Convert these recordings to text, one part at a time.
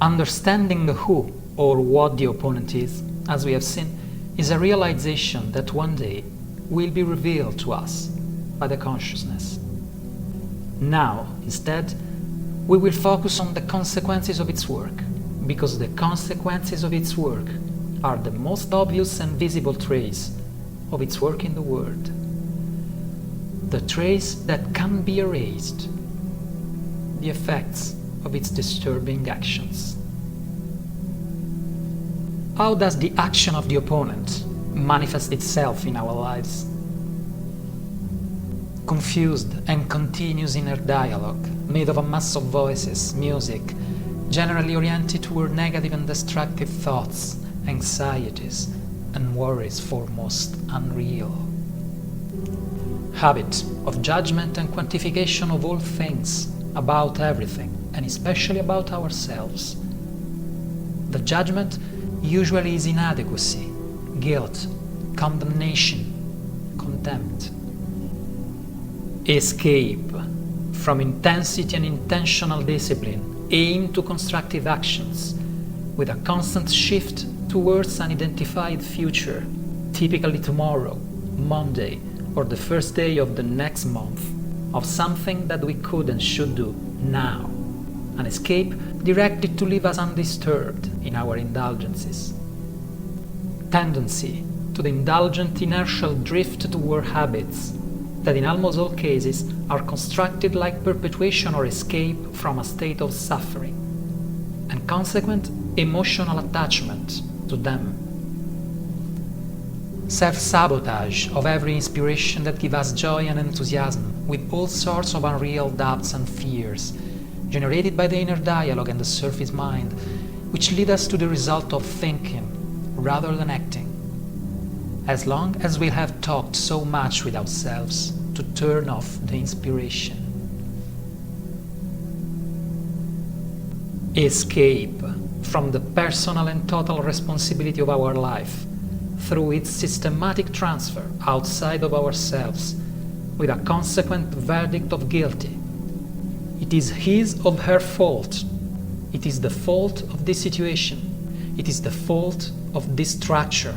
Understanding who or what the opponent is, as we have seen, is a realization that one day will be revealed to us by the consciousness. Now, instead, we will focus on the consequences of its work, because the consequences of its work are the most obvious and visible trace of its work in the world. The trace that can't be erased, the effects of its disturbing actions. How does the action of the opponent manifest itself in our lives? Confused and continuous inner dialogue, made of a mass of voices, music, generally oriented toward negative and destructive thoughts, anxieties, and worries foremost unreal. Habit of judgment and quantification of all things, about everything, and especially about ourselves. The judgment usually is inadequacy, guilt, condemnation, contempt. Escape from intensity and intentional discipline aimed to constructive actions, with a constant shift towards an identified future, typically tomorrow, Monday, or the first day of the next month, of something that we could and should do now. An escape directed to leave us undisturbed in our indulgences. Tendency to the indulgent inertial drift toward habits that in almost all cases are constructed like perpetuation or escape from a state of suffering, and consequent emotional attachment to them. Self-sabotage of every inspiration that gives us joy and enthusiasm, with all sorts of unreal doubts and fears, generated by the inner dialogue and the surface mind, which lead us to the result of thinking rather than acting, as long as we have talked so much with ourselves to turn off the inspiration. Escape from the personal and total responsibility of our life through its systematic transfer outside of ourselves, with a consequent verdict of guilty. It is his or her fault. It is the fault of this situation. It is the fault of this structure.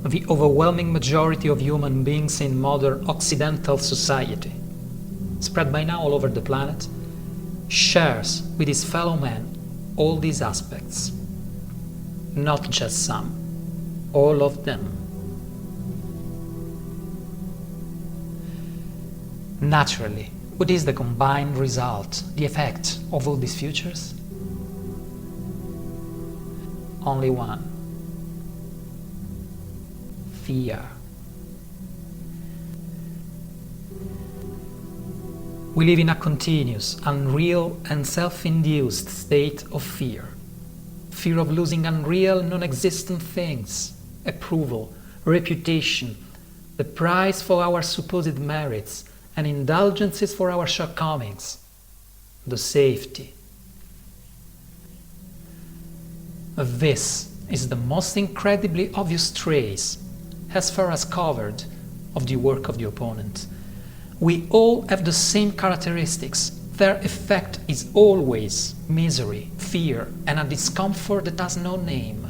The overwhelming majority of human beings in modern Occidental society, spread by now all over the planet, shares with his fellow men all these aspects. Not just some, all of them. Naturally, what is the combined result, the effect of all these futures? Only one. Fear. We live in a continuous, unreal and self-induced state of fear. Fear of losing unreal, non-existent things, approval, reputation, the price for our supposed merits, and indulgences for our shortcomings, the safety. This is the most incredibly obvious trace, as far as covered, of the work of the opponent. We all have the same characteristics. Their effect is always misery, fear, and a discomfort that has no name.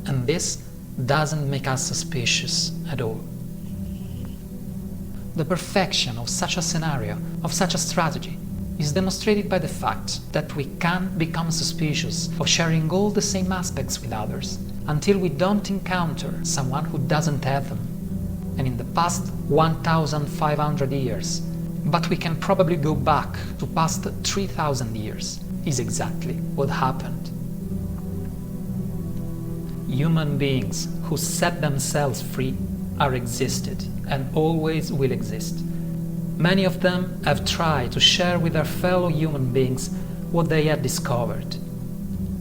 And this doesn't make us suspicious at all. The perfection of such a scenario, of such a strategy, is demonstrated by the fact that we can't become suspicious of sharing all the same aspects with others until we don't encounter someone who doesn't have them. And in the past 1,500 years, but we can probably go back to past 3,000 years, is exactly what happened. Human beings who set themselves free are existed and always will exist. Many of them have tried to share with their fellow human beings what they had discovered,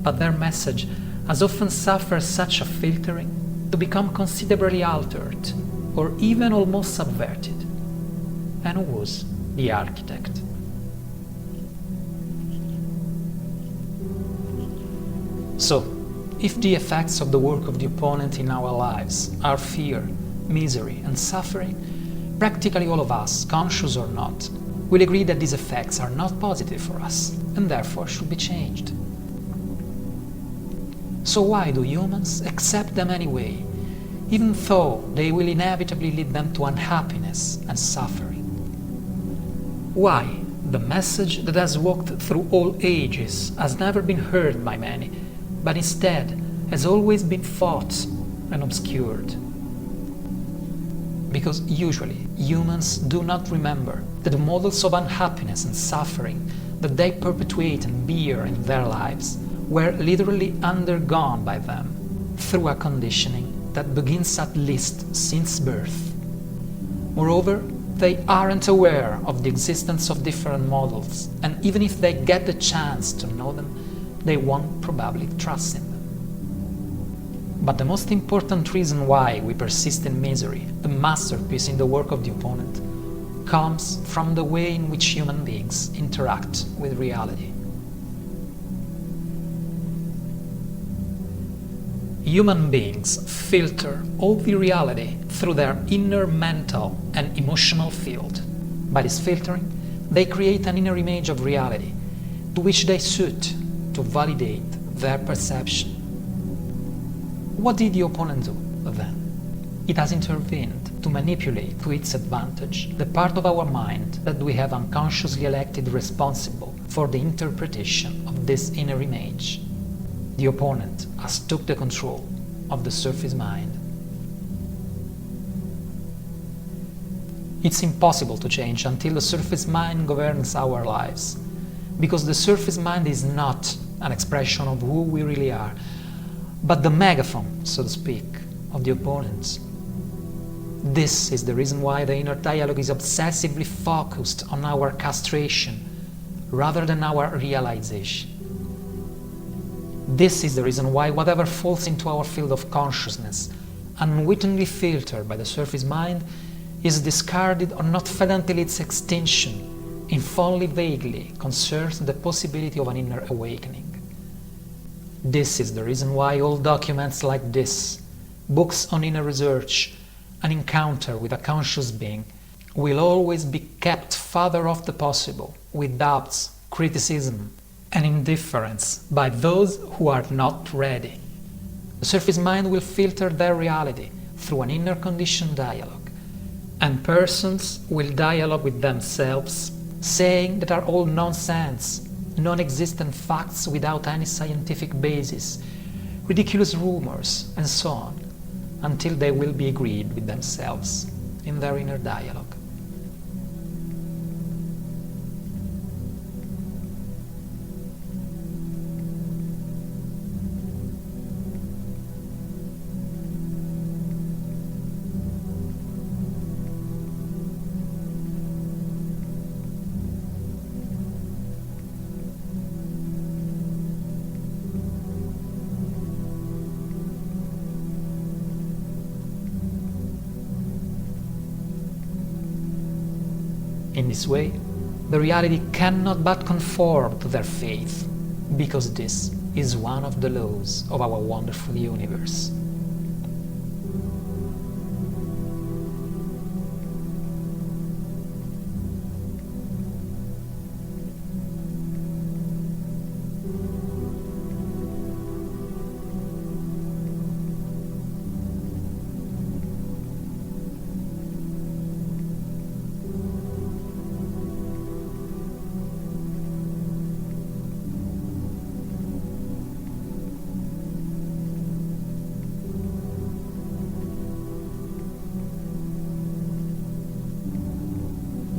but their message has often suffered such a filtering to become considerably altered or even almost subverted. And who was the architect? So, if the effects of the work of the opponent in our lives are fear, misery, and suffering, Practically all of us, conscious or not, will agree that these effects are not positive for us and therefore should be changed. So why do humans accept them anyway, even though they will inevitably lead them to unhappiness and suffering? Why the message that has walked through all ages has never been heard by many, but instead has always been fought and obscured? Because usually humans do not remember that the models of unhappiness and suffering that they perpetuate and bear in their lives were literally undergone by them through a conditioning that begins at least since birth. Moreover, they aren't aware of the existence of different models, and even if they get the chance to know them, they won't probably trust in them. But the most important reason why we persist in misery, the masterpiece in the work of the opponent, comes from the way in which human beings interact with reality. Human beings filter all the reality through their inner mental and emotional field. By this filtering, they create an inner image of reality to which they suit to validate their perception. What did the opponent do then? It has intervened to manipulate to its advantage the part of our mind that we have unconsciously elected responsible for the interpretation of this inner image. The opponent has took the control of the surface mind. It's impossible to change until the surface mind governs our lives, because the surface mind is not an expression of who we really are, but the megaphone, so to speak, of the opponent. This is the reason why the inner dialogue is obsessively focused on our castration rather than our realization. This is the reason why whatever falls into our field of consciousness, unwittingly filtered by the surface mind, is discarded or not fed until its extinction, if only vaguely concerns the possibility of an inner awakening. This is the reason why all documents like this, books on inner research, an encounter with a conscious being, will always be kept farther off the possible, with doubts, criticism, and indifference by those who are not ready. The surface mind will filter their reality through an inner conditioned dialogue, and persons will dialogue with themselves, saying that are all nonsense, non-existent facts without any scientific basis, ridiculous rumors, and so on, until they will be agreed with themselves in their inner dialogue. In this way, the reality cannot but conform to their faith, because this is one of the laws of our wonderful universe.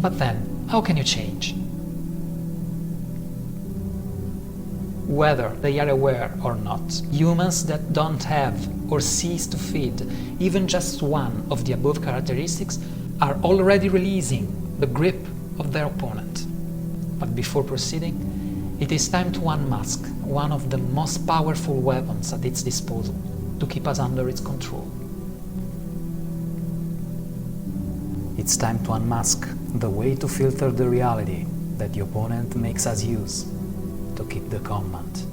But then, how can you change? Whether they are aware or not, humans that don't have or cease to feed even just one of the above characteristics are already releasing the grip of their opponent. But before proceeding, it is time to unmask one of the most powerful weapons at its disposal to keep us under its control. It's time to unmask the way to filter the reality that the opponent makes us use to keep the command.